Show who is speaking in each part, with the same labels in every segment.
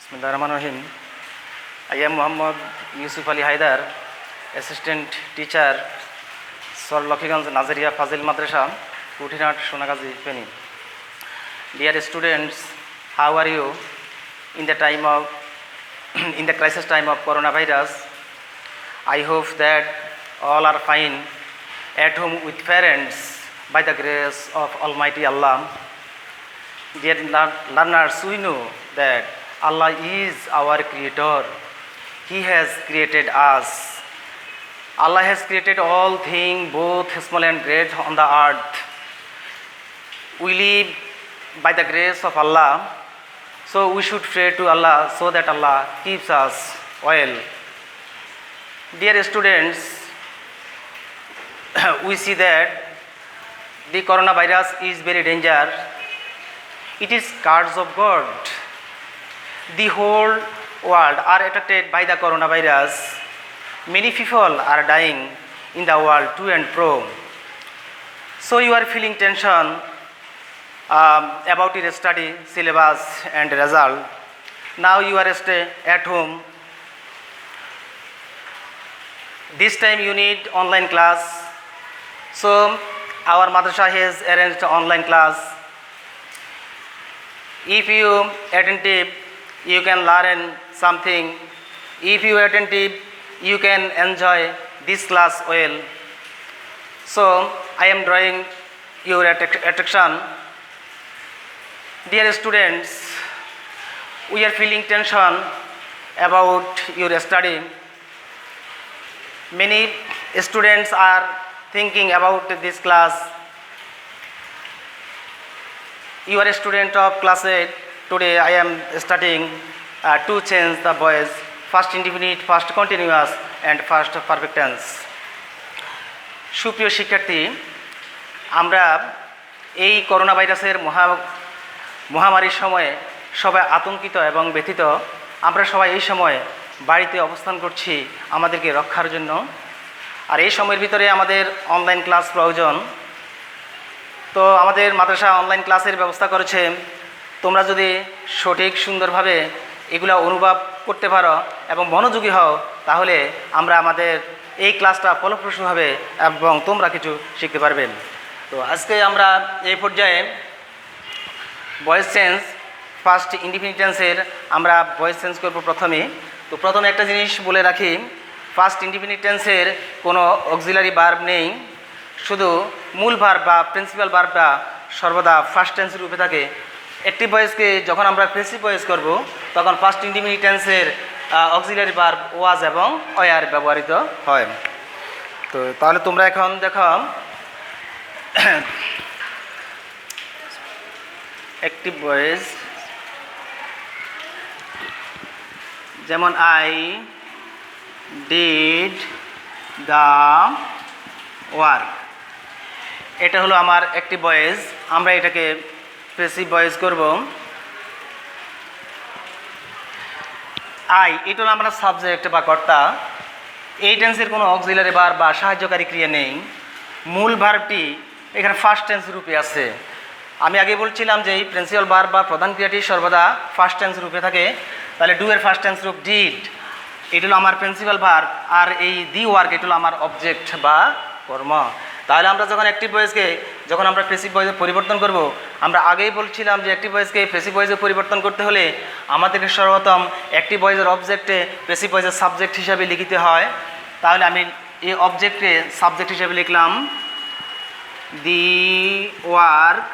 Speaker 1: Bismillahirrahmanirrahim. I am Muhammad Yusuf Ali Haidar, Assistant Teacher, Sor Lokhiganj Nazaria Fazil Madrasa, Kutinat, Sonagazi, Feni. Dear students, how are you in the crisis time of coronavirus? I hope that all are fine at home with parents by the grace of Almighty Allah. Dear learners, we know that Allah is our creator. He has created us. Allah has created all things, both small and great, on the earth. We live by the grace of Allah, so we should pray to Allah so that Allah keeps us well. Dear students, we see that the coronavirus is very dangerous. It is curse of God. The whole world are affected by the coronavirus. Many people are dying in the world to and fro. So you are feeling tension about your study, syllabus and result. Now you are stay at home. This time you need online class. So our madrasa has arranged online class. If you attentive, you can learn something. If you attentive, you can enjoy this class well. So I am drawing your attention. Dear students, we are feeling tension about your study. Many students are thinking about this class. You are a student of class 8. Today I am studying to change the voice, first indefinite, first continuous and first perfect tense. সুপ্রিয় শিক্ষার্থী, আমরা এই corona ভাইরাসের মহামারীর সময়ে সবাই আতঙ্কিত এবং ব্যথিত। আমরা সবাই এই সময় বাড়িতে অবস্থান করছি আমাদেরকে রক্ষার জন্য। আর এই সময়ের ভিতরে আমাদের অনলাইন ক্লাস প্রয়োজন। তো আমাদের মাদ্রাসা অনলাইন ক্লাসের ব্যবস্থা করেছে। তোমরা যদি সঠিক সুন্দরভাবে এগুলা অনুভব করতে পারো এবং মনোযোগী হও, তাহলে আমরা আমাদের এই ক্লাসটা ফলপ্রসূ হবে এবং তোমরা কিছু শিখতে পারবেন। তো আজকে আমরা এই পর্যায়ে ভয়েস চেঞ্জ, ফার্স্ট ইনডিফিনিট টেন্সের আমরা ভয়েস চেঞ্জ করব প্রথমে। তো প্রথমে একটা জিনিস বলে রাখি, ফার্স্ট ইনডিফিনিট টেন্সের কোনো অক্সিলারি ভার্ব নেই, শুধু মূল ভার্ব বা প্রিন্সিপাল ভার্বটা সর্বদা ফার্স্ট টেন্সের রূপে থাকে। অ্যাক্টিভ ভয়েসকে যখন আমরা প্যাসিভ ভয়েস করব, তখন ফার্স্ট ইনডিফিনিট টেন্সের অক্সিলারি ভার্ব ওয়াজ এবং ওয়ার ব্যবহৃত হয়। তো তাহলে তোমরা এখন দেখো অ্যাক্টিভ ভয়েস, যেমন আই ডিড দ্য ওয়ার্ক, এটা হলো আমার অ্যাক্টিভ ভয়েস। আমরা এটাকে প্যাসিভ ভয়েস করব। আই, এটা হলো আমরা সাবজেক্ট বা কর্তা। এই টেন্সের কোনো অক্সিলারি ভার্ব বা সাহায্যকারী ক্রিয়া নেই। মূল ভার্বটি এখানে ফার্স্ট টেন্স রূপে আছে। আমি আগে বলছিলাম যে এই প্রিন্সিপাল ভার্ব বা প্রধান ক্রিয়াটি সর্বদা ফার্স্ট টেন্স রূপে থাকে। তাহলে ডু এর ফার্স্ট টেন্স রূপ ডিড, এটা হলো আমার প্রিন্সিপাল ভার্ব। আর এই দি ওয়ার্ক, এটা হলো আমার অবজেক্ট বা কর্ম। তাহলে আমরা যখন অ্যাক্টিভ ভয়েসকে যখন আমরা প্যাসিভ ভয়েসে পরিবর্তন করব, আমরা আগেই বলছিলাম যে অ্যাক্টিভ ভয়েসকে প্যাসিভ ভয়েসে পরিবর্তন করতে হলে আমাদেরকে সর্বপ্রথম অ্যাক্টিভ ভয়েসের অবজেক্টে প্যাসিভ ভয়েসের সাবজেক্ট হিসাবে লিখিতে হয়। তাহলে আমি এই অবজেক্টে সাবজেক্ট হিসাবে লিখলাম দি ওয়ার্ক।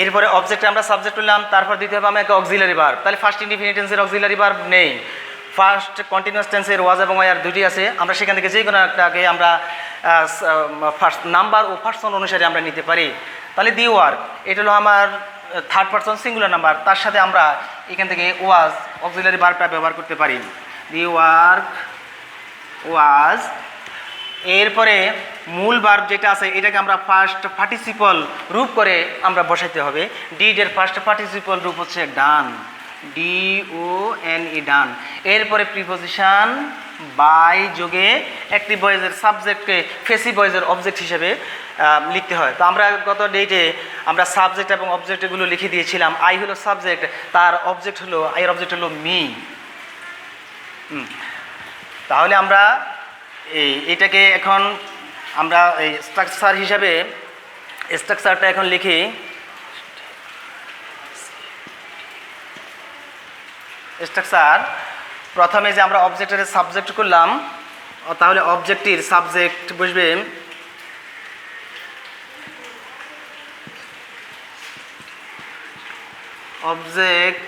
Speaker 1: এরপরে অবজেক্টে আমরা সাবজেক্ট করলাম, তারপর দিতে হবে আমাকে অক্সিলারি ভার্ব। তাহলে ফার্স্ট ইনডিফিনিট টেন্সের অক্সিলারি ভার্ব নেই। ফার্স্ট কন্টিনিউয়াস টেন্সের ওয়াজ এবং ওয়ার দুটি আছে। আমরা সেখান থেকে যে কোনো একটাকে আমরা ফার্স্ট নাম্বার ও পার্সন অনুসারে আমরা নিতে পারি। তাহলে দি ওয়ার্ক, এটা হলো আমার থার্ড পার্সন সিঙ্গুলার নাম্বার, তার সাথে আমরা এখান থেকে ওয়াজ অক্সিলারি ভার্বটা ব্যবহার করতে পারি। The work was. এরপরে মূল ভার্ব যেটা আছে, এটাকে আমরা ফার্স্ট পার্টিসিপল রূপ করে আমরা বসাইতে হবে। ডিড এর ফার্স্ট পার্টিসিপল রূপ হচ্ছে ডান, DONE, ডান। এরপরে প্রিপোজিশন বাই যোগে অ্যাক্টিভ ভয়েসের সাবজেক্টকে ফেসিভ ভয়েসের অবজেক্ট হিসেবে লিখতে হয়। তো আমরা গত ডেটে আমরা সাবজেক্ট এবং অবজেক্ট এগুলো লিখে দিয়েছিলাম। আই হলো সাবজেক্ট, তার অবজেক্ট হলো, আইয়ের অবজেক্ট হলো মি। তাহলে আমরা এটাকে এখন আমরা এই স্ট্রাকচার হিসাবে স্ট্রাকচারটা এখন লিখি। স্ট্রাকচার প্রথমে যে আমরা অবজেক্টের সাবজেক্ট করলাম, তাহলে অবজেক্টটির সাবজেক্ট বসবে অবজেক্টটির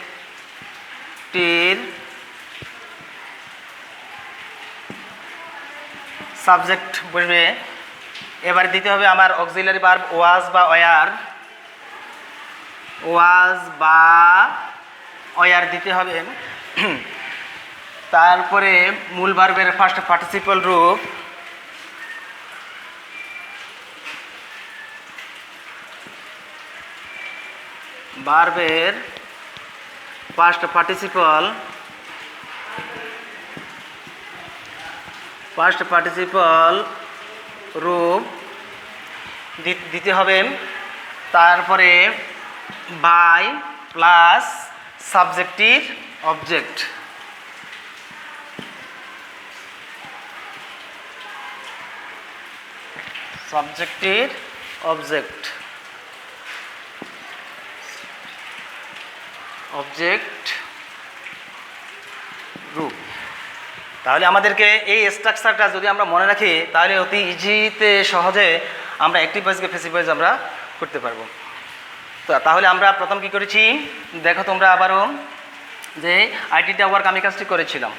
Speaker 1: সাবজেক্ট বসবে। এবার দিতে হবে আমার অক্সিলারি ভার্ব ওয়াজ বা ওয়ার, ওয়াজ বা ওয়ার দিতে হবে। তারপরে মূল ভার্বের ফার্স্ট পার্টিসিপল রূপ, ভার্বের ফার্স্ট পার্টিসিপল রূপ দিতে হবে। তারপরে by plus subjective object, subjective object রূপ। তাহলে আমাদেরকে এই স্ট্রাকচারটা যদি আমরা মনে রাখি, তাহলে অতি ইজিতে সহজে আমরা অ্যাক্টিভ ভয়েসকে প্যাসিভ ভয়েস আমরা করতে পারবো। তো তাহলে আমরা প্রথম কি করেছি দেখো তোমরা আবারও, যে আইটিটা ওয়ার্ক আমি কাজটি করেছিলাম।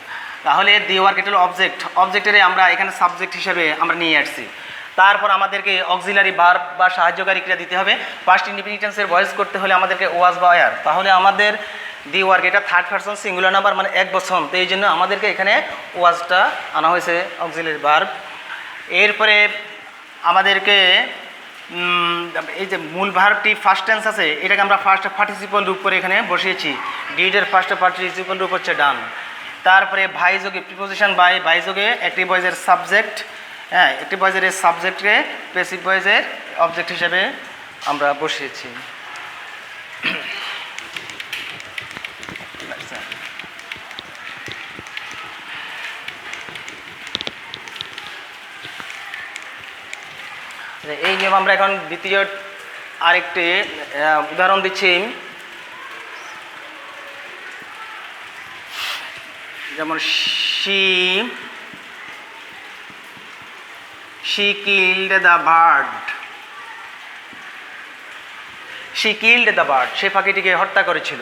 Speaker 1: তাহলে দি ওয়ার্ক এটা হলো অবজেক্ট, অবজেক্টের আমরা এখানে সাবজেক্ট হিসেবে আমরা নিয়ে আসছি। তারপর আমাদেরকে অক্সিলারি ভার্ব বা সাহায্যকারী ক্রিয়া দিতে হবে। পাস্ট ইন্ডিফিনিট টেন্সের ভয়েস করতে হলে আমাদেরকে ওয়াজ বা ওয়ার। তাহলে আমাদের দি ওয়ার্ক এটা থার্ড পারসন সিঙ্গুলার নাম্বার, মানে এক বচন, তো এই জন্য আমাদেরকে এখানে ওয়াজটা আনা হয়েছে অক্সিলারি ভার্ব। এরপরে আমাদেরকে এই যে মূল ভার্বটি ফার্স্ট টেন্স আছে, এটাকে আমরা ফার্স্ট পার্টিসিপল রূপ করে এখানে বসিয়েছি। ডিডের ফার্স্ট পার্টিসিপল রূপ হচ্ছে ডান। তারপরে ভাই যোগে প্রিপোজিশন বাই যোগে অ্যাক্টিভ ভয়েসের সাবজেক্ট, হ্যাঁ অ্যাক্টিভ ভয়েসের এই সাবজেক্টকে প্যাসিভ ভয়েসের অবজেক্ট হিসেবে আমরা বসিয়েছি। এই নিয়ম আমরা এখন দ্বিতীয় আরেকটি উদাহরণ দিচ্ছি। যেমন she killed the bird, she killed the bird, সে পাখিটিকে হত্যা করেছিল।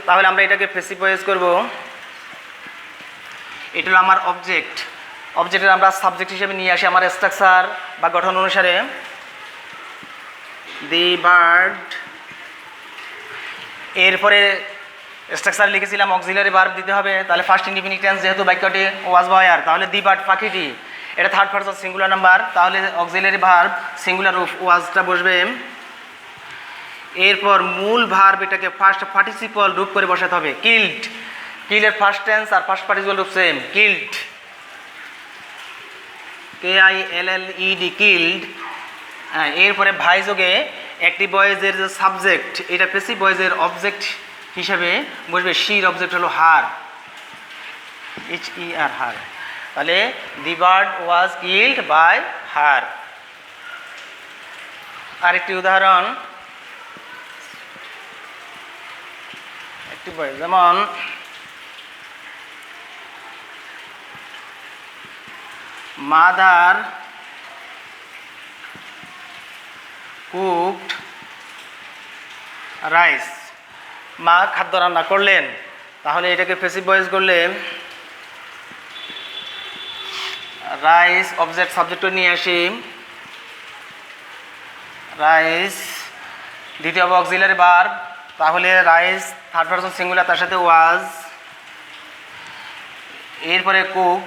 Speaker 1: তাহলে আমরা এটাকে প্যাসিভ ভয়েস করব। এটা হলো আমার অবজেক্ট, অবজেক্টের আমরা সাবজেক্ট হিসেবে নিয়ে আসি আমার স্ট্রাকচার বা গঠন অনুসারে। দি বার্ড, এরপরে স্ট্রাকচার লিখেছিলাম অক্সিলারি ভার্ব দিতে হবে। তাহলে ফার্স্ট ইন্ডিফিনিট টেন্স যেহেতু বাক্যটি ওয়াজ বা ওয়ার, তাহলে দি বার্ড পাখিটি, এটা থার্ড পারসন সিঙ্গুলার নাম্বার, তাহলে অক্সিলারি ভার্ব সিঙ্গুলার ওয়াজটা বসবে। এরপর মূল ভার্ব এটাকে ফার্স্ট পার্টিসিপল রূপ করে বসাতে হবে। কিল্ড, কিলের ফার্স্ট টেন্স আর ফার্স্ট পার্টিসিপল রূপ সেম, কিল্ড, KILLED, কিল্ড। এরপরে ভাই যোগে অ্যাক্টিভ ভয়েসের যে সাবজেক্ট, এটা প্যাসিভ ভয়েসের অবজেক্ট হিসাবে বসবে। শির অবজেক্ট হলো হার, HER, হার। তাহলে the bird was killed by her. আরেকটি উদাহরণ, অ্যাক্টিভ ভয়েস, যেমন মাদার কুকড রাইস, মা খাদ্য রান্না করলেন। তাহলে এটাকে প্যাসিভ ভয়েস করলে রাইস অবজেক্ট সাবজেক্ট নিয়ে আসি, রাইস দিতে হবে অক্সিলারি ভার্ব। তাহলে রাইস থার্ড পারসন সিঙ্গুলার, তার সাথে ওয়াজ। এরপরে কুক,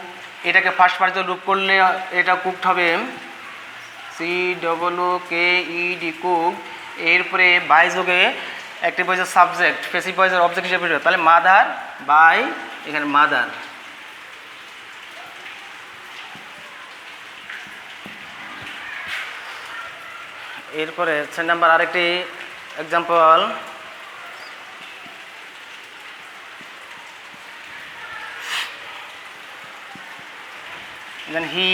Speaker 1: এটাকে ফার্স্ট পার্সন রূপ করলে এটা কুকড হবে, COOKED, কুক। এরপরে বাই যোগে অ্যাক্টিভ ভয়েসের সাবজেক্ট প্যাসিভ ভয়েসের অবজেক্ট হিসেবে, তাহলে মাদার বাই, এখানে মাদার। এরপরে 6 নাম্বার আরেকটি example, then he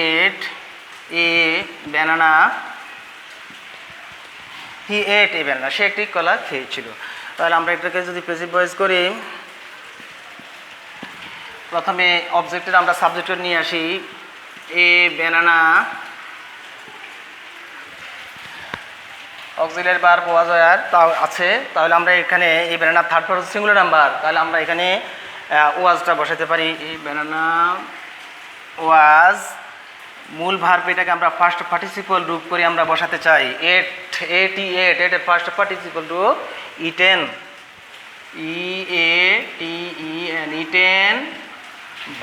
Speaker 1: ate a banana, he ate a banana, সে একটি কলা খেয়েছিল। তাহলে আমরা এটাকে যদি প্যাসিভ ভয়েস করি, প্রথমে অবজেক্টের আমরা সাবজেক্টের নিয়ে আসি, a banana, auxiliary verb was were তাও আছে। তাহলে আমরা এখানে এই banana third person singular number, তাহলে আমরা এখানে ওয়াজটা বসাতে পারি, এই ব্যানানা ওয়াজ। মূল ভার্ব এটাকে আমরা ফার্স্ট পার্টিসিপল রূপ করে আমরা বসাতে চাই, এট, এটের ফার্স্ট পার্টিসিপল রূপ ইটেন, EATEN, ইটেন।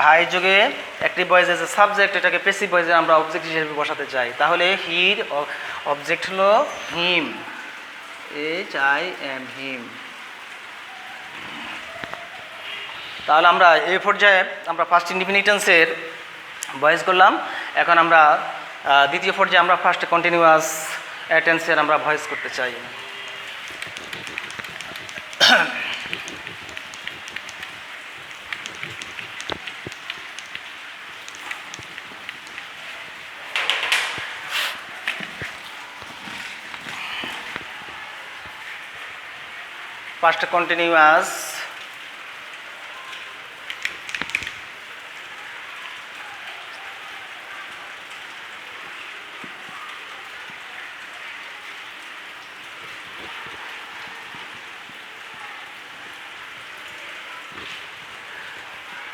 Speaker 1: ভাই যোগে active voice as a subject, এটাকে প্যাসিভ ভয়েসে আমরা অবজেক্ট হিসেবে বসাতে চাই। তাহলে হির অবজেক্ট হলো হিম, HIM, হিম। তাহলে আমরা এই পর্যায়ে আমরা ফার্স্ট ইনডিফিনিট টেন্সের ভয়েস করলাম। এখন আমরা দ্বিতীয় পর্যায়ে আমরা ফার্স্ট কন্টিনিউয়াস টেন্সের আমরা ভয়েস করতে চাই। ফার্স্ট কন্টিনিউয়াস,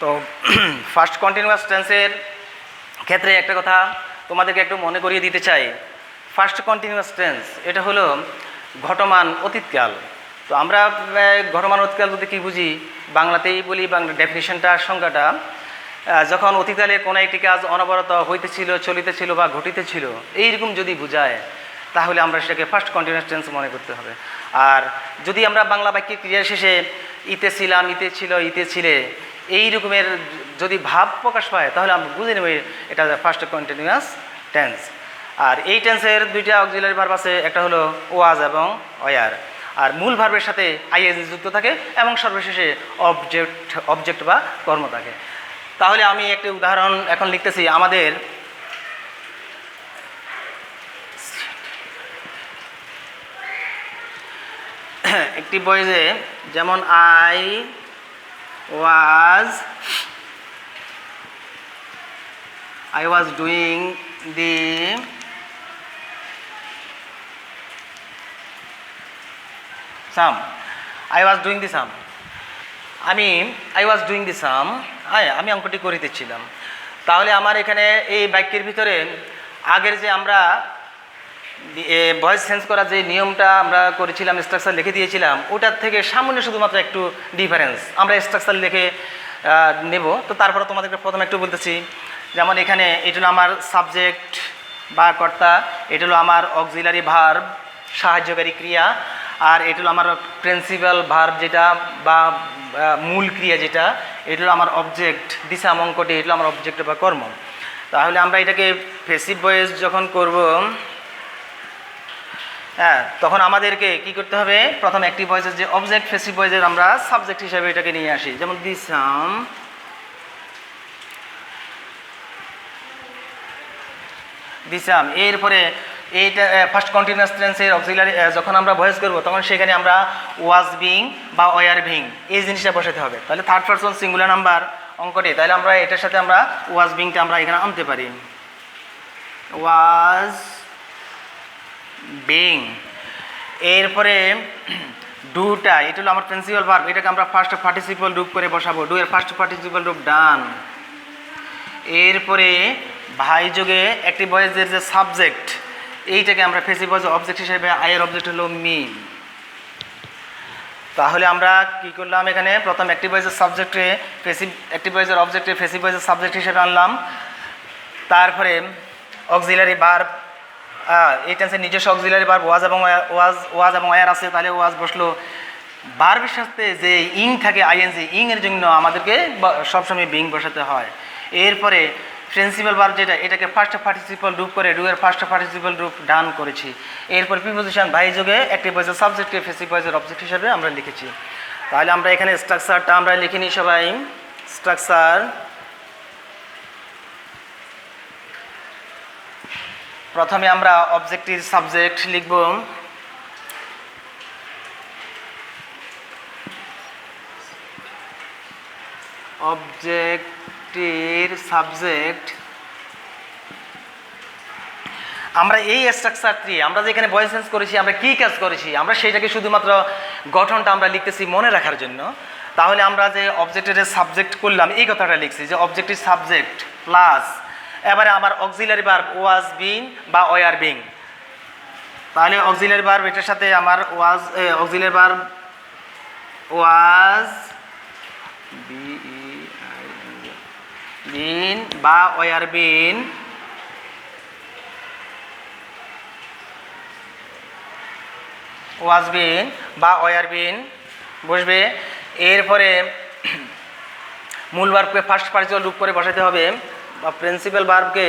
Speaker 1: তো ফার্স্ট কন্টিনিউয়াস টেন্সের ক্ষেত্রে একটা কথা তোমাদেরকে একটু মনে করিয়ে দিতে চাই। ফার্স্ট কন্টিনিউয়াস টেন্স এটা হলো ঘটমান অতীতকাল। তো আমরা ঘটমান অতীতকাল বলতে কী বুঝি, বাংলাতেই বলি, বাংলা ডেফিনিশনটা, সংজ্ঞাটা, যখন অতীতকালে কোনো একটি কাজ অনবরত হইতেছিল, চলিতেছিল বা ঘটিতেছিল, এইরকম যদি বোঝায় তাহলে আমরা সেটাকে ফার্স্ট কন্টিনিউয়াস টেন্স মনে করতে হবে। আর যদি আমরা বাংলা বাক্যের ক্রিয়ার শেষে ইতে ছিলাম, ইতে ছিল, ইতে ছিলে, এই রকমের যদি ভাব প্রকাশ পায় তাহলে আমরা বুঝে নেব এটা ফার্স্ট কন্টিনিউয়াস টেন্স। আর এই টেন্সের দুইটা অক্সিলারি ভার্ব আছে, একটা হলো ওয়াজ এবং ওয়্যার। আর মূল ভার্বের সাথে আইএনজি যুক্ত থাকে এবং সর্বশেষে অবজেক্ট বা কর্ম থাকে। তাহলে আমি একটি উদাহরণ এখন লিখতেছি। আমাদের একটি বয়েজে যেমন I was doing the sum, I was doing the sum, আমি অঙ্কটি করিতেছিলাম। তাহলে আমার এখানে এই বাক্যের ভিতরে আগের যে আমরা ভয়েস চেঞ্জ করার যে নিয়মটা আমরা করেছিলাম, স্ট্রাকচার লিখে দিয়েছিলাম, ওটার থেকে সামান্য শুধুমাত্র একটু ডিফারেন্স আমরা স্ট্রাকচার লিখে নেব। তো তারপরে তোমাদেরকে প্রথমে একটু বলতেছি, যেমন এখানে এটা হলো আমার সাবজেক্ট বা কর্তা, এটা হলো আমার অক্সিলারি ভার্ব সাহায্যকারী ক্রিয়া, আর এটা হলো আমার প্রিন্সিপাল ভার্ব যেটা বা মূল ক্রিয়া যেটা, এটা হলো আমার অবজেক্ট, দিশা অঙ্কটি, এটা হলো আমার অবজেক্ট বা কর্ম। তাহলে আমরা এটাকে প্যাসিভ ভয়েস যখন করব, হ্যাঁ, তখন আমাদেরকে কি করতে হবে, প্রথম অ্যাক্টিভ ভয়েসের যে অবজেক্ট, প্যাসিভ ভয়েসের আমরা সাবজেক্ট হিসাবে এটাকে নিয়ে আসি। যেমন দিসাম, এরপরে এইটা ফার্স্ট কন্টিনিউয়াস টেন্সের অক্সিলারি যখন আমরা ভয়েস করব তখন সেখানে আমরা ওয়াজ বিং বা ওয়্যার বিং এই জিনিসটা বসাতে হবে। তাহলে থার্ড পারসন সিঙ্গুলার নাম্বার অঙ্কটি, তাহলে আমরা এটার সাথে আমরা ওয়াজ বিংটা আমরা এখানে আনতে পারি, ওয়াজ বিং। এরপরে ডুটা, এটা হলো আমার প্রিন্সিপাল ভার্ব, এটাকে আমরা ফার্স্ট পার্টিসিপল রূপ করে বসাবো, ডু এর ফার্স্ট পার্টিসিপল রূপ ডান। এরপরে ভাই যোগে অ্যাক্টিভ ভয়েসের যে সাবজেক্ট, এইটাকে আমরা প্যাসিভ ভয়েস অবজেক্ট হিসেবে, আয়ের অবজেক্ট হলো মি। তাহলে আমরা কি করলাম, এখানে প্রথম অ্যাক্টিভ ভয়েসের সাবজেক্টে প্যাসিভ, অ্যাক্টিভ ভয়েসের অবজেক্টে প্যাসিভ ভয়েসের সাবজেক্ট হিসেবে আনলাম। তারপরে অক্সিলারি ভার্ব, এই টেন্সের নিজস্ব অক্সিলারি ভার্ব ওয়াজ এবং ওয়্যার আছে, তাহলে ওয়াজ বসলো। ভার্বের সাথে যে ইং থাকে আইএনজি, ইং এর জন্য আমাদেরকে সবসময় বিং বসাতে হয়। এরপরে প্রিন্সিপাল ভার্ব যেটা, এটাকে ফার্স্ট পার্টিসিপল রূপ করে ডু এর ফার্স্ট পার্টিসিপল রূপ ডান করেছি। এরপর প্রিপোজিশন বাই যোগে অ্যাক্টিভ ভয়েসের সাবজেক্টকে প্যাসিভ ভয়েসের অবজেক্ট হিসেবে আমরা লিখেছি। তাহলে আমরা এখানে স্ট্রাকচারটা আমরা লিখে নিই সবাই। স্ট্রাকচার, প্রথমে আমরা অবজেক্টিভ সাবজেক্ট লিখব। অবজেক্টের সাবজেক্ট, আমরা এই স্ট্রাকচারটি আমরা যে এখানে ভয়েস চেঞ্জ করেছি আমরা কি কাজ করেছি, আমরা সেইটাকে শুধুমাত্র গঠনটা আমরা লিখতেছি মনে রাখার জন্য। তাহলে আমরা যে অবজেক্টের সাবজেক্ট করলাম এই কথাটা লিখছি যে অবজেক্টিভ সাবজেক্ট প্লাস এবারে আমার অক্সিলারি ভার্ব ওয়াজ বিন বা ওয়ার বিং। তাহলে অক্সিলারি ভার্ব এটার সাথে আমার ওয়াজ, অক্সিলারি ভার্ব ওয়াজ বিন বা ওয়ার বিন, ওয়াজ বিন বা ওয়ার বিন বসবে। এরপরে মূল ভার্বকে ফার্স্ট পার্টিসিপল রূপ করে বসাতে হবে, বা প্রিন্সিপাল ভার্বকে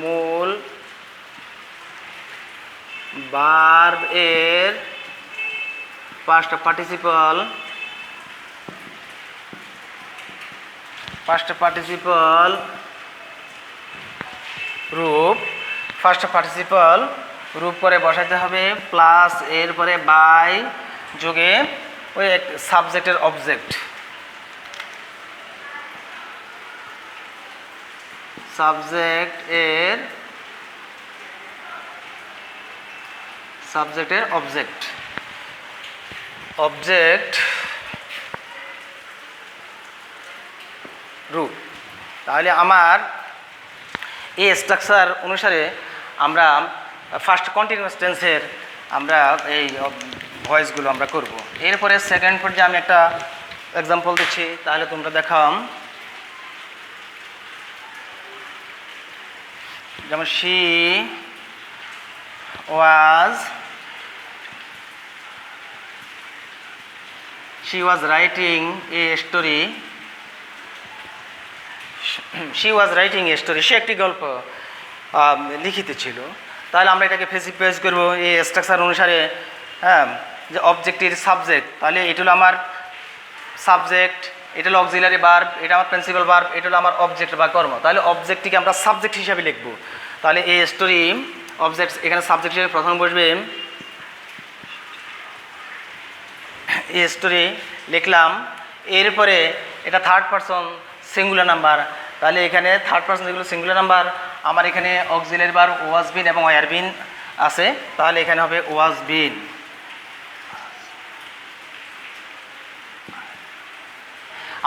Speaker 1: মূল ভার্ব এর ফার্স্ট পার্টিসিপল রূপ, ফার্স্ট পার্টিসিপল রূপ করে বসাতে হবে, প্লাস এরপরে বাই যোগে ওই সাবজেক্টের অবজেক্ট, সাবজেক্টের অবজেক্ট রূপ। তাহলে আমার এই স্ট্রাকচার অনুসারে আমরা ফার্স্ট কন্টিনিউয়াস টেন্সের আমরা এই ভয়েসগুলো আমরা করব। এরপরে সেকেন্ড পর্যায়ে আমি একটা এক্সাম্পল দিচ্ছি, তাহলে তোমরা দেখাও। যেমন she was writing a story, সে একটি গল্প লিখিতেছিল। তাহলে আমরা এটাকে প্যাসিভ ভয়েস করব এই স্ট্রাকচার অনুসারে। হ্যাঁ, যে অবজেক্টের সাবজেক্ট, তাহলে এটা হলো আমার সাবজেক্ট, এটা হলো অক্সিলারি ভার্ব, এটা আমার প্রিন্সিপাল ভার্ব, এটা হলো আমার অবজেক্ট বা কর্ম। তাহলে অবজেক্টটিকে আমরা সাবজেক্ট হিসাবে লিখব। তাহলে এই স্টোরি অবজেক্ট এখানে সাবজেক্ট হিসেবে প্রথম বসবে, এই স্টোরি লিখলাম। এরপরে এটা থার্ড পারসন সিঙ্গুলার নাম্বার, তাহলে এখানে থার্ড পারসন যেগুলো সিঙ্গুলার নাম্বার, আমার এখানে অক্সিলারি ভার্ব ওয়াজ বিন এবং ওয়ার বিন আছে, তাহলে এখানে হবে ওয়াজ বিন।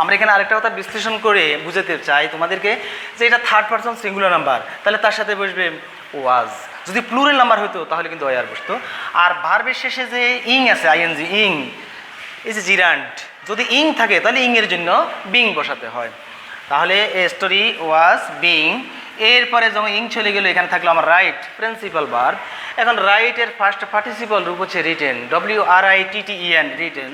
Speaker 1: আমরা এখানে আরেকটা কথা বিশ্লেষণ করে বুঝাতে চাই তোমাদেরকে যে এটা থার্ড পারসন সিঙ্গুলার নাম্বার, তাহলে তার সাথে বসবে ওয়াজ। যদি প্লুরাল নাম্বার হতো তাহলে কিন্তু ওয়ার বসতো। আর ভার্বের শেষে যে ইং আছে, আইএনজি, ইং, এই যে জিরান্ট, যদি ইং থাকে তাহলে ইং এর জন্য বিং বসাতে হয়। তাহলে এ স্টোরি ওয়াজ বিং। এরপরে যখন ইং চলে গেল, এখানে থাকলো আমার রাইট প্রিন্সিপাল ভার্ব। এখন রাইটের ফার্স্ট পার্টিসিপল রূপ হচ্ছে written, WRITTEN, written,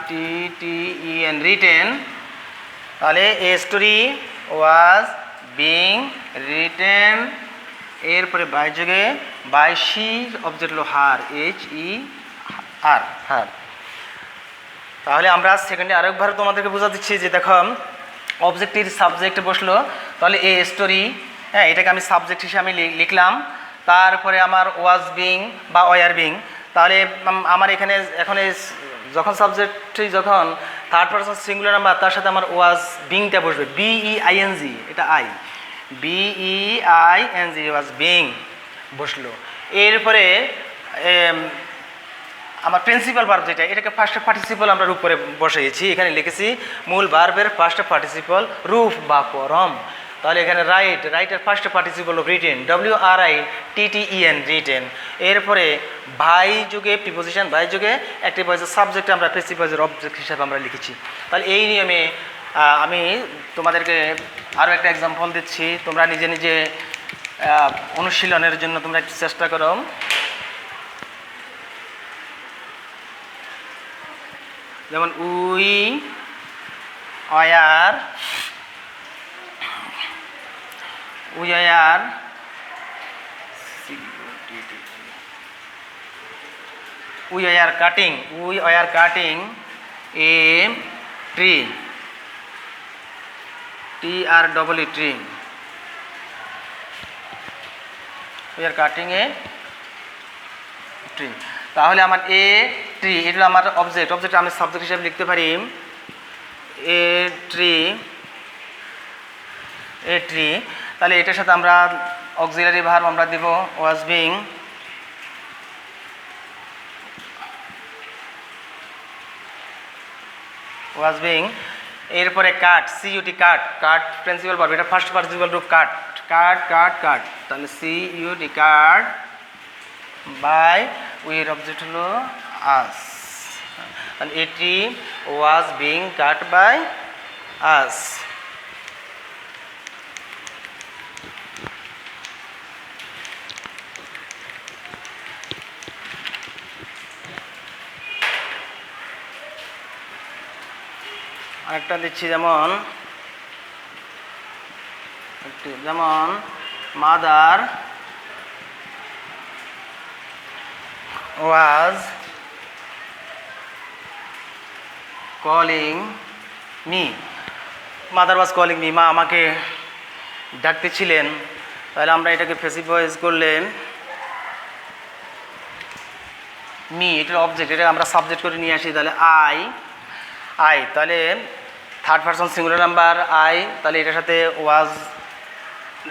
Speaker 1: WRITTEN, written. তাহলে a story was being written. এরপরে বাই যোগে বাই শি, অবজেক্ট হলো হার, HER, হার। তাহলে আমরা সেকেন্ডে আরেকবার তোমাদেরকে বোঝা দিচ্ছি যে দেখো অবজেক্টের সাবজেক্ট বসলো, তাহলে এ স্টোরি, হ্যাঁ, এটাকে আমি সাবজেক্ট হিসেবে আমি লিখলাম। তারপরে আমার ওয়াজ বিং বা ওয়ার বিং, তাহলে আমার এখানে এখন যখন সাবজেক্টটি যখন থার্ড পারসন সিঙ্গুলার নাম্বার, তার সাথে আমার ওয়াজ বিংটা বসবে, BEING, এটা BEING, ওয়াজ বিং বসলো। এরপরে আমার প্রিন্সিপাল ভার্ব যেটা, এটাকে ফার্স্ট পার্টিসিপল আমরা রূপ করে বসাইছি, এখানে লিখেছি মূল ভার্বের ফার্স্ট পার্টিসিপল রূপ বা পরম। তাহলে এখানে রাইটের first participle of written, WRITTEN, written. এরপরে বাই যুগে প্রিপোজিশন, বাই যুগে অ্যাক্টিভ ভয়েসের সাবজেক্ট আমরা প্যাসিভ ভয়েসের অবজেক্ট হিসাবে আমরা লিখেছি। তাহলে এই নিয়মে আমি তোমাদেরকে আরও একটা এক্সাম্পল দিচ্ছি, তোমরা নিজে নিজে অনুশীলনের জন্য তোমরা একটু চেষ্টা করো। যেমন we were cutting a tree, TREE tree, we are cutting a tree. তাহলে আমার এ ট্রি এটা আমার অবজেক্ট আমি সাবজেক্ট হিসেবে লিখতে পারি এ ট্রি। তাহলে এটার সাথে আমরা অক্সিলারি ভার্ব আমরা দিব ওয়াজ বিং। এরপরে কাট, CUT কাট প্রিন্সিপাল ভার্ব, এটা ফার্স্ট পার্টিসিপাল রূপ কাট। তাহলে CUT কাট বাই উইয়ের অবজেক্ট হলো আস, তাহলে এটি was being cut by us. আরেকটা দিচ্ছি, যেমন মাদার ওয়াজ কলিং মি, মা আমাকে ডাকতেছিলেন। তাহলে আমরা এটাকে প্যাসিভ ভয়েস করলে মি, এটার অবজেক্ট, এটা আমরা সাবজেক্ট করে নিয়ে আসি। তাহলে আই, তাহলে third person singular number I, তাহলে এটার সাথে ওয়াজ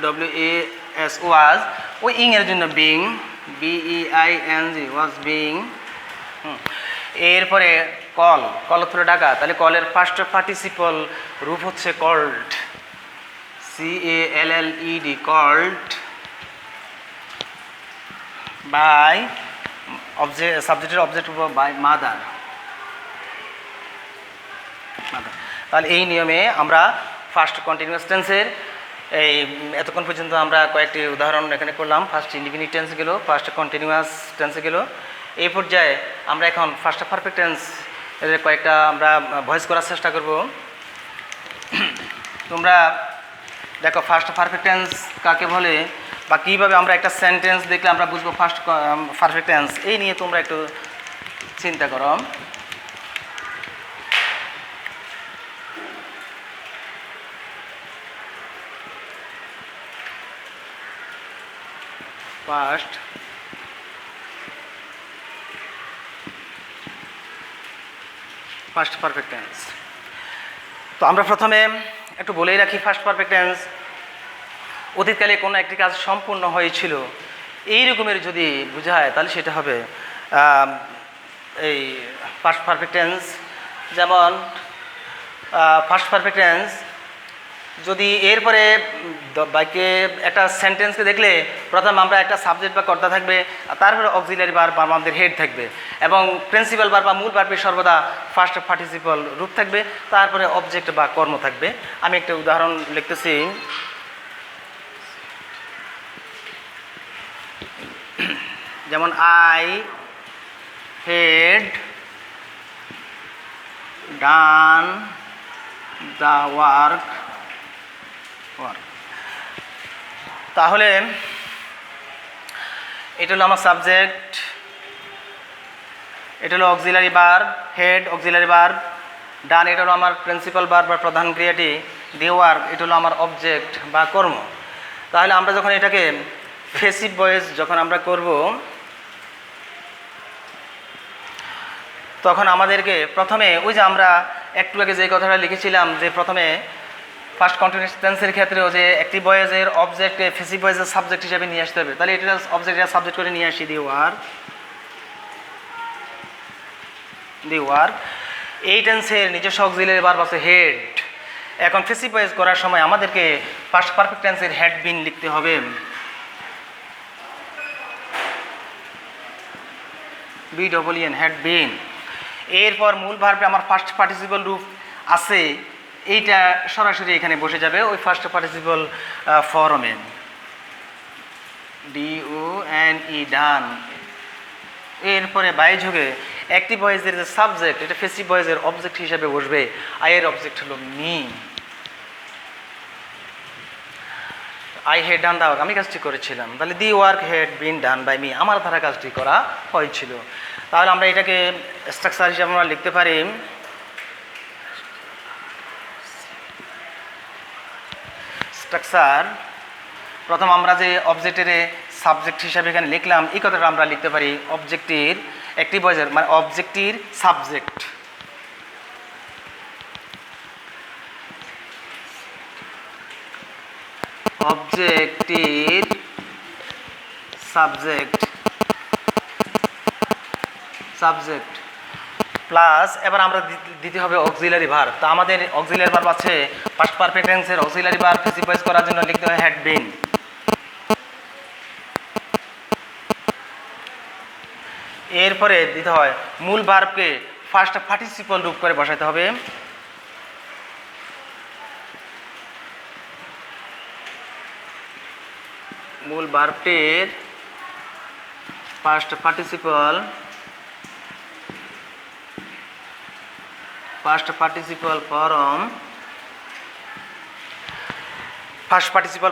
Speaker 1: WAS ওয়াজ, ওই ইং এর জন্য বিং BEING ওয়াজ বিং। এরপরে কল অথবা ডাকা, তাহলে কলের ফার্স্ট পার্টিসিপল রূপ হচ্ছে কল্ড, CALLED কল্ড বাই সাবজেক্টের অবজেক্ট বাই মাদার। তাহলে এই নিয়মে আমরা ফার্স্ট কন্টিনিউয়াস টেন্সের এই এতক্ষণ পর্যন্ত আমরা কয়েকটি উদাহরণ এখানে করলাম। ফার্স্ট ইনডিফিনিট টেন্স গেল, ফার্স্ট কন্টিনিউয়াস টেন্সে গেল। এই পর্যায়ে আমরা এখন ফার্স্ট পারফেক্ট টেন্স এর কয়েকটা আমরা ভয়েস করার চেষ্টা করব। তোমরা দেখো ফার্স্ট পারফেক্ট টেন্স কাকে বলে বা কীভাবে আমরা একটা সেন্টেন্স দেখলে আমরা বুঝবো ফার্স্ট পারফেক্ট টেন্স, এই নিয়ে তোমরা একটু চিন্তা করো। ফার্স্ট পারফেক্ট টেন্স, তো আমরা প্রথমে একটু বলেই রাখি ফার্স্ট পারফেক্ট টেন্স অতীতকালে কোনো একটি কাজ সম্পূর্ণ হয়েছিল এই রকমের যদি বোঝায় তাহলে সেটা হবে এই ফার্স্ট পারফেক্ট টেন্স। যেমন ফার্স্ট পারফেক্ট টেন্স যদি এরপরে বাক্যে একটা সেন্টেন্সকে দেখলে প্রথম আমরা একটা সাবজেক্ট বা কর্তা থাকবে, তারপরে অক্সিলারি ভার্ব বা আমাদের হেড থাকবে, এবং প্রিন্সিপাল ভার্ব বা মূল ভার্বের সর্বদা ফার্স্ট পার্টিসিপাল রূপ থাকবে, তারপরে অবজেক্ট বা কর্ম থাকবে। আমি একটা উদাহরণ লিখতেছি। যেমন I had done the work. তাহলে এটা হলো আমার সাবজেক্ট, এটা হলো auxiliary verb, had auxiliary verb, done এটা হলো আমার প্রিন্সিপাল ভার্ব বা প্রধান ক্রিয়াটি, দি ওয়ার্ক এটা হলো আমার অবজেক্ট বা কর্ম। তাহলে আমরা যখন এটাকে প্যাসিভ ভয়েস যখন আমরা করব তখন আমাদেরকে প্রথমে ওই যে আমরা একটু আগে যে কথাটা লিখেছিলাম যে প্রথমে ফার্স্ট কন্টিনিউয়াস টেন্সের ক্ষেত্রেও যে একটি ভয়েসের অবজেক্টে প্যাসিভ ভয়েসের সাবজেক্ট হিসেবে নিয়ে আসতে হবে, তাহলে এটা অবজেক্ট সাবজেক্ট করে নিয়ে আসি দি ওয়ার্ক। এই টেন্সের নিজস্ব অক্সিলারি ভার্ব আছে হেড। এখন প্যাসিভ ভয়েস করার সময় আমাদেরকে ফার্স্ট পারফেক্ট টেন্সের হেড বিন লিখতে হবে, BEEN হেড বিন। এরপর মূল ভার্বে আমার ফার্স্ট পার্টিসিপল রূপ আছে, এইটা সরাসরি এখানে বসে যাবে ওই ফার্স্ট পার্টিসিপল ফর্মে, DONE ডান। এরপরে বাই যুগে অ্যাক্টিভ ভয়েসের যে সাবজেক্ট এটা প্যাসিভ ভয়েসের অবজেক্ট হিসেবে বসবে। আই এর অবজেক্ট হলো me. I had done the work, আমি কাজটি করেছিলাম। তাহলে the work had been done by me, আমার দ্বারা কাজটি করা হয়েছিল। তাহলে আমরা এটাকে স্ট্রাকচার হিসেবে আমরা লিখতে পারি স্ট্রাকচার। প্রথম আমরা যে অবজেক্টের সাবজেক্ট হিসাবে এখানে লিখলাম এই কথাটা আমরা লিখতে পারি অবজেক্টের অ্যাক্টিভ ভয়েসের মানে অবজেক্টের সাবজেক্ট। অবজেক্টের সাবজেক্ট প্লাস এবার আমরা দিতে হবে অক্সিলারি ভার্ব। তো আমাদের অক্সিলারি ভার্ব আছে পাস্ট পারফেক্ট টেন্সের অক্সিলারি ভার্ব প্যাসিভ ভয়েস করার জন্য লিখতে হয় হ্যাড বিন। এরপরে দিতে হয় মূল ভার্বকে ফার্স্ট পার্টিসিপল রূপ করে বসাতে হবে। মূল ভার্বটির ফার্স্ট পার্টিসিপল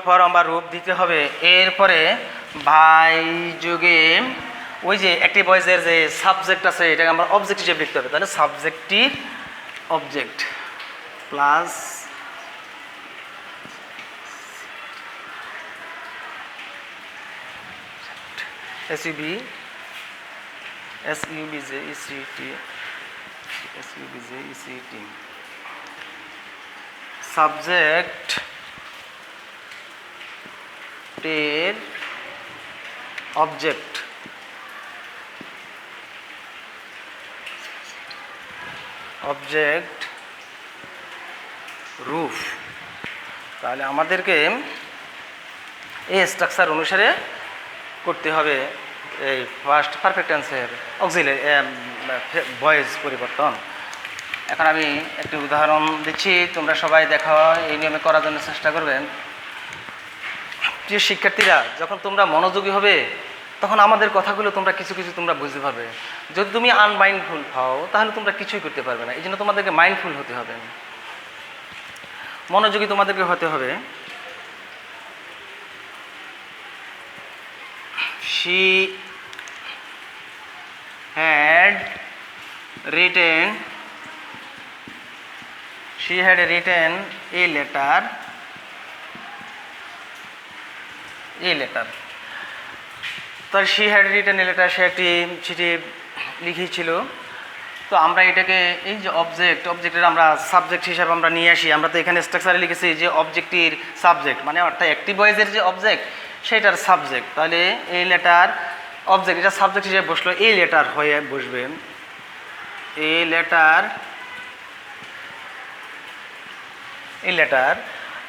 Speaker 1: ফরম বা রূপ দিতে হবে। এরপরে ভাই যুগে ওই যে অ্যাক্টিভ ভয়েসের যে সাবজেক্ট আছে এটাকে আমরা অবজেক্ট হিসেবে লিখতে হবে। তাহলে সাবজেক্টটির অবজেক্ট প্লাস সাবজেক্ট এর অবজেক্ট রূপ। তাহলে আমাদেরকে এই স্ট্রাকচার অনুসারে করতে হবে এই ফার্স্ট পারফেক্ট টেন্সের অক্সিলারি ভয়েস পরিবর্তন। এখন আমি একটি উদাহরণ দিচ্ছি, তোমরা সবাই দেখো, এই নিয়মে করার জন্য চেষ্টা করবেন। প্রিয় শিক্ষার্থীরা, যখন তোমরা মনোযোগী হবে তখন আমাদের কথাগুলো তোমরা কিছু তোমরা বুঝতে পারবে। যদি তুমি আনমাইন্ডফুল হও তাহলে তোমরা কিছুই করতে পারবে না। এই জন্য তোমাদেরকে মাইন্ডফুল হতে হবে, মনোযোগী তোমাদেরকে হতে হবে। She had written a letter. তো she had written a letter, সে একটি চিঠি লিখেছিল। তো আমরা এটাকে এই যে অবজেক্টের আমরা সাবজেক্ট হিসাবে আমরা নিয়ে আসি। আমরা তো এখানে স্ট্রাকচারে লিখেছি যে অবজেক্টের সাবজেক্ট মানে অর্থাৎ অ্যাক্টিভ ভয়েসের যে অবজেক্ট সেটার সাবজেক্ট। তাহলে এই লেটার অবজেক্ট এটা সাবজেক্ট হিসেবে বসলো, এই লেটার হয়ে বসবে এই লেটার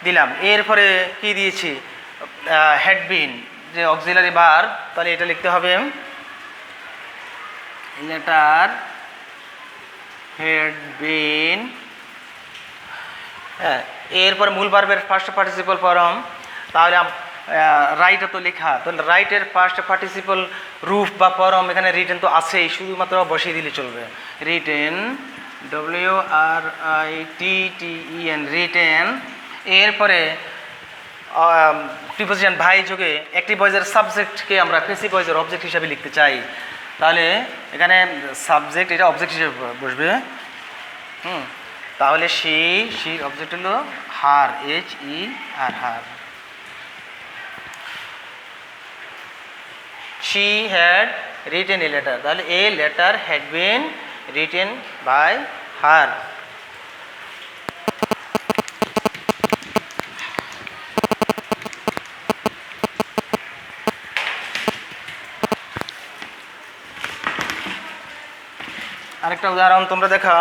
Speaker 1: দিলাম। এরপরে কি দিয়েছি হ্যাড বিন যে অক্সিলারি ভার্ব, তাহলে এটা লিখতে হবে লেটার হ্যাড বিন। হ্যাঁ, এরপর মূল ভার্বের ফার্স্ট পার্টিসিপল ফর্ম। তাহলে রাইটে তো লেখা, তাহলে রাইটের ফার্স্ট পার্টিসিপল রূপ বা ফর্ম এখানে রিটেন তো আছেই, শুধুমাত্র বসিয়ে দিলে চলবে। Written WRITTEN written. এরপরে প্রিপোজিশন ভাই যোগে অ্যাক্টিভ ভয়েসের সাবজেক্টকে আমরা প্যাসিভ ভয়েসের অবজেক্ট হিসাবে লিখতে চাই। তাহলে এখানে সাবজেক্ট এটা অবজেক্ট হিসেবে বসবে। তাহলে শির অবজেক্ট হলো her, HER her. She had written a letter, তাহলে a letter had been written by her. আরেকটা উদাহরণ তোমরা দেখো।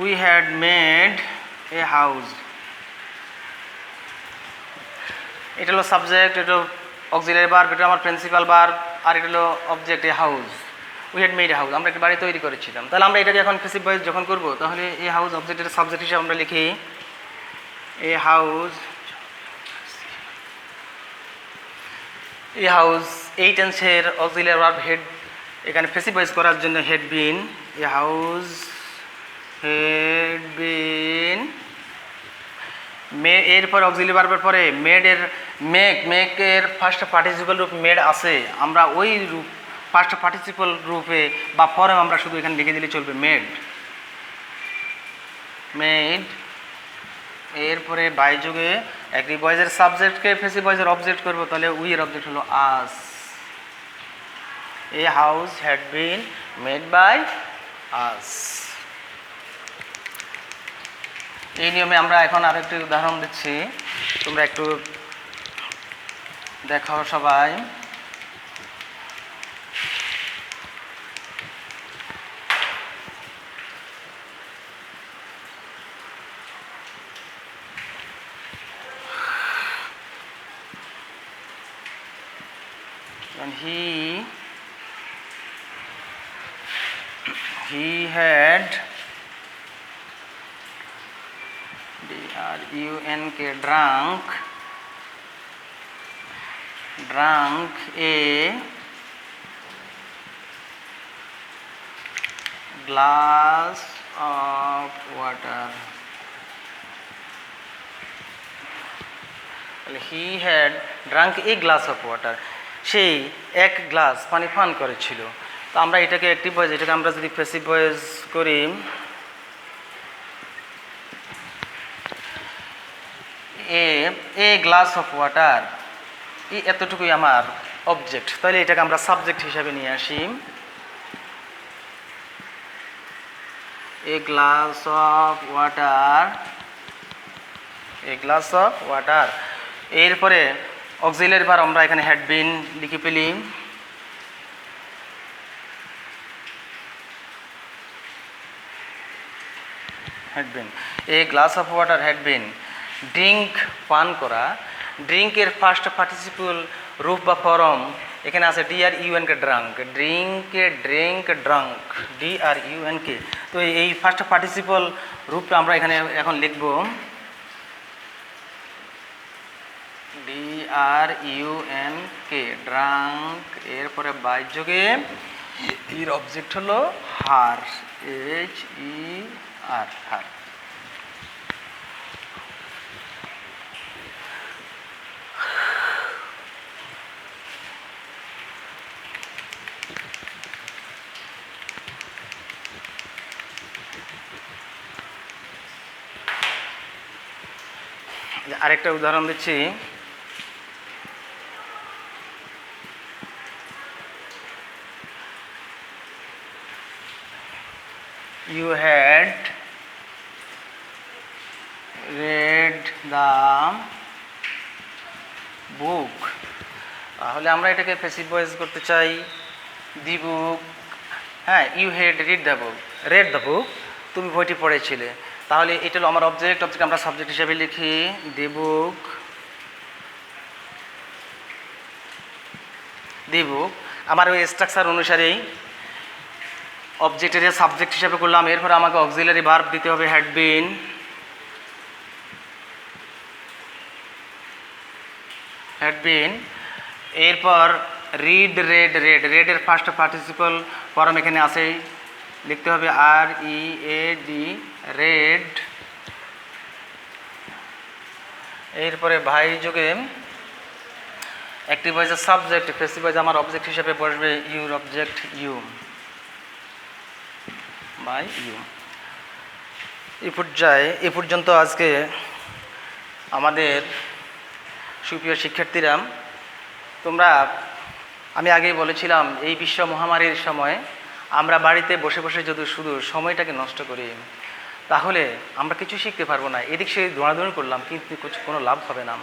Speaker 1: We had made a house. এটা হলো সাবজেক্ট, এটা অক্সিলারি ভার্ব, এটা আমার প্রিন্সিপাল ভার্ব, আর এটা হলো object a house. We had made a house, আমরা একটা বাড়ি তৈরি করেছিলাম। তাহলে আমরা এটাকে এখন প্যাসিভ ভয়েস যখন করব, তাহলে এ হাউস অবজেক্টের সাবজেক্ট হিসেবে আমরা লিখি এ হাউস। এ হাউস এই টেন্সের অক্সিলিয়ারি ভার্ব হেড, এখানে প্যাসিভ ভয়েস করার জন্য had been, a house had been. এরপর অক্সিলিয়ারি ভার্বের পরে মেডের মেকের ফার্স্ট পার্টিসিপাল রূপ মেড আছে, আমরা ওই রূপ ফার্স্ট পার্টিসিপাল রূপে বা ফর্ম আমরা শুধু এখানে লিখে দিলে চলবে মেড। মেড এরপরে বাই যুগে একটি বয়েজের সাবজেক্টকে প্যাসিভ ভয়েসের অবজেক্ট করব, তাহলে উই এর অবজেক্ট হলো us. A house had been made by us. এই নিয়মে আমরা এখন আরেকটি উদাহরণ দিচ্ছি, তোমরা একটু দেখো সবাই। And he had drunk a glass of water. He had drunk a glass of water. সেই এক গ্লাস পানি পান করেছিল। তো আমরা এটাকে অ্যাক্টিভ ভয়েস, এটাকে আমরা যদি প্যাসিভ ভয়েস করি, এ গ্লাস অফ ওয়াটার, এই এতটুকুই আমার অবজেক্ট, তাহলে এটাকে আমরা সাবজেক্ট হিসাবে নিয়ে আসি। A glass of water, a glass of water. এরপরে অক্সিলিয়ারি ভার্ব আমরা এখানে হ্যাড বিন লিখে পেলি। Had been, a glass of water had been. Drink পান করা, ড্রিঙ্কের ফার্স্ট পার্টিসিপল রূপ বা ফর্ম এখানে আছে DRUNK ড্রাঙ্ক, ড্রিঙ্কে ড্রিঙ্ক ড্রাঙ্ক DRUNK। তো এই ফার্স্ট পার্টিসিপল রূপটা আমরা এখানে এখন লিখব DRUNK ড্রাঙ্ক। এরপরে বাই যোগে এর অবজেক্ট হলো হার, HER হার। আরেকটা উদাহরণ দিচ্ছি, you had read the book, তাহলে আমরা এটাকে প্যাসিভ ভয়েস করতে চাই দি বুক। হ্যাঁ, you had read the book, তুমি বইটি পড়েছিলে। তাহলে এটা হলো আমার অবজেক্ট, আমরা সাবজেক্ট হিসেবে লিখি দি বুক। দি বুক আমার ওই স্ট্রাকচার অনুসারেই অবজেক্টের সাবজেক্ট হিসেবে করলাম। এরপর আমাকে অক্সিলিয়ারি ভার্ব দিতে হবে হ্যাড বিন। হ্যাড বিন এরপর রিড রেডের ফার্স্ট পার্টিসিপল ফর্ম এখানে আছে, লিখতে হবে READ রেড। এরপরে ভাই যোগে অ্যাক্টিভ ভয়েসের সাবজেক্ট, প্যাসিভ ভয়েস আমার অবজেক্ট হিসেবে বসবে your object you by you. এ পর্যন্ত আজকে আমাদের সুপ্রিয় শিক্ষার্থীরা, তোমরা, আমি আগেই বলেছিলাম এই বিশ্ব মহামারীর সময় আমরা বাড়িতে বসে বসে যদি শুধু সময়টাকে নষ্ট করি, তাহলে আমরা কিছু শিখতে পারবো না। এদিক সেদিক দৌড়াদৌড়ি করলাম, কিন্তু কোনো লাভ হবে না।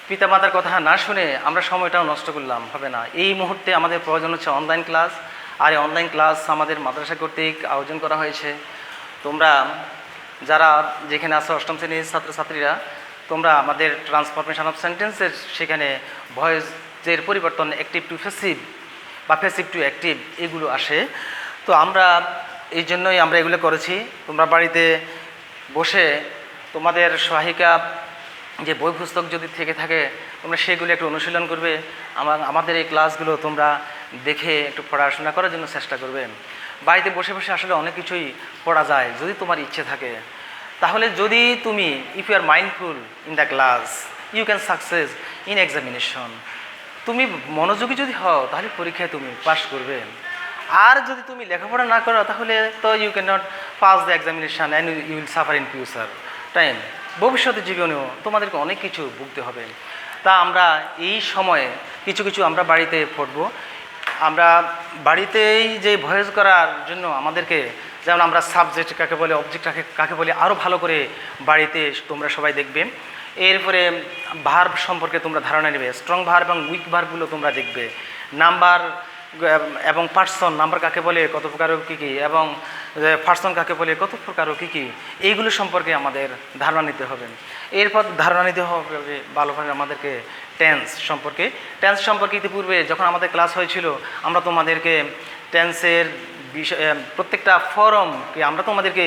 Speaker 1: পিতামাতার কথা না শুনে আমরা সময়টাও নষ্ট করলাম, হবে না। এই মুহূর্তে আমাদের প্রয়োজন হচ্ছে অনলাইন ক্লাস, আর এই অনলাইন ক্লাস আমাদের মাদ্রাসা কর্তৃক আয়োজন করা হয়েছে। তোমরা যারা যেখানে আছো অষ্টম শ্রেণীর ছাত্রছাত্রীরা, তোমরা আমাদের ট্রান্সফরমেশন অফ সেন্টেন্সের সেখানে ভয়েসের পরিবর্তন অ্যাক্টিভ টু প্যাসিভ বা প্যাসিভ টু অ্যাক্টিভ এগুলো আসে। তো আমরা এই জন্যই আমরা এগুলো করেছি। তোমরা বাড়িতে বসে তোমাদের সহায়িকা যে বই পুস্তক যদি থেকে থাকে তোমরা সেগুলো একটু অনুশীলন করবে, আমাদের এই ক্লাসগুলো তোমরা দেখে একটু পড়াশোনা করার জন্য চেষ্টা করবে। বাড়িতে বসে বসে আসলে অনেক কিছুই পড়া যায় যদি তোমার ইচ্ছে থাকে। তাহলে যদি তুমি if you are mindful in the class you can success in examination. তুমি মনোযোগী যদি হও তাহলে পরীক্ষায় তুমি পাস করবে। আর যদি তুমি লেখাপড়া না করো তাহলে তো you can not pass the examination and you will suffer in future time. ভবিষ্যতে জীবনেও তোমাদেরকে অনেক কিছু ভুগতে হবে। তা আমরা এই সময়ে কিছু কিছু আমরা বাড়িতে পড়বো। আমরা বাড়িতেই যে ভয়েস করার জন্য আমাদেরকে, যেমন আমরা সাবজেক্ট কাকে বলে, অবজেক্ট কাকে বলে আরও ভালো করে বাড়িতে তোমরা সবাই দেখবে। এরপরে ভার্ব সম্পর্কে তোমরা ধারণা নেবে, স্ট্রং ভার্ব এবং উইক ভার্বগুলো তোমরা দেখবে। নাম্বার এবং পার্সন, নাম্বার কাকে বলে, কত প্রকার কী কী, এবং পার্সন কাকে বলে, কত প্রকার কী কী, এইগুলো সম্পর্কে আমাদের ধারণা নিতে হবে। এরপর ধারণা নিতে হবে ভালোভাবে আমাদেরকে টেন্স সম্পর্কে ইতিপূর্বে যখন আমাদের ক্লাস হয়েছিল আমরা তোমাদেরকে টেন্সের বিষয় প্রত্যেকটা ফর্মকে আমরা তোমাদেরকে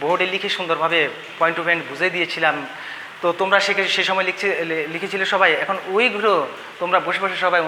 Speaker 1: বোর্ডে লিখে সুন্দরভাবে পয়েন্ট টু পয়েন্ট বুঝিয়ে দিয়েছিলাম। তো তোমরা সে সময় লিখেছিলে সবাই। এখন ওইগুলো তোমরা বসে বসে সবাই